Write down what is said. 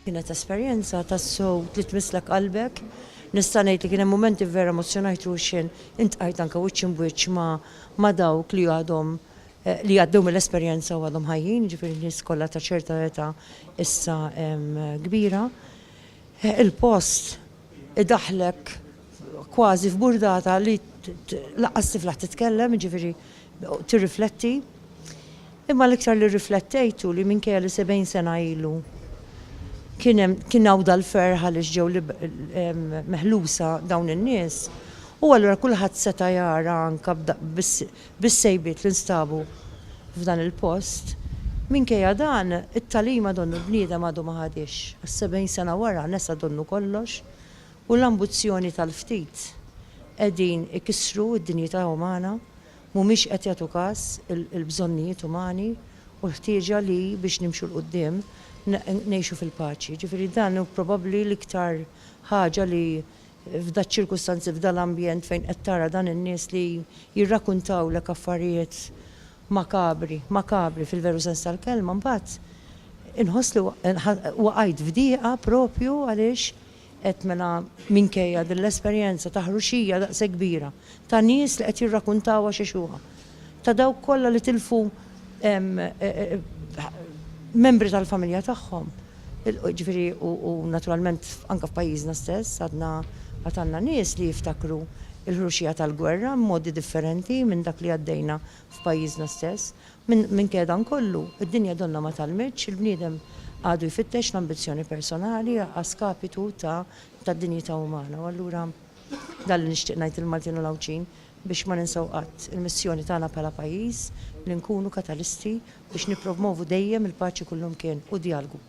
Kienet esperjenza tassew li tmislek qalbek. Nista' ngħid li kien hemm mumenti vera emozjonajt ruxin intqajt anke wiċċ imbuċ ma' dawk li għadhom li għaddew mill-esperjenza u għadhom ħajjin, ġifieri nies kollha ta' ċerta età issa kbira. Il-post idaħlek kważi f'burdata li laqqas tiflaħ titkellem, ġifieri tirrifletti. Imma l-iktar li riflettejtu li minkejja li 70 sena ilu kien għawda l-ferħa li ġew meħlusa dawn in-nies. U allura kulħadd seta' jara anke bis-sejbiet li nstabu f'dan il-post. Minkejja dan, it-talima donnu bniedem għadu ma ħadix. 70 sena wara nesa donnu kollox u l-ambizzjoni tal-ftit qegħdin ikissru d-dinjità umana, mhumiex qed jagħtu każ il-bżonnijiet umani u l-ħtieġa li biex nimxu l-qudiem ngħixu fil-paċi. Ġifieri dan hu probabbli l-iktar ħaġa li f'da ċirkustanzi f'da l-ambjent fejn qed tara dan in-nies li jirrakkuntawlek affarijiet makabri fil-veru sens tal-kelma, mbagħad inħoss li waqgħid fdieqa propju għaliex qed mela minkejja din l-esperjenza ta' ħruxija daqshekk kbira ta' nies li qed jirrakkuntawha xexuha. Ta' dawk kollha li tilfu membri tal-familja tagħhom. Ġifieri u naturalment anke f'pajjiżna stess għandna nies li jiftakru il-ħruxija tal-gwerra modi differenti minn dak li għaddejna f'pajjiżna stess. Minn dan kollu, id-dinja donna ma talmitx, il-bniedem għadu jfittex l-ambizzjoni personali għaskapitu tad-dinjità umana. U allura dan li nixtieq ngħid il-Maltin u l-Awċin biex ma ninsaw qatt il-missjoni tagħna bħala pajjiż li nkunu katalisti biex nippromovu dejjem il-paċi kullum kien u dialogu.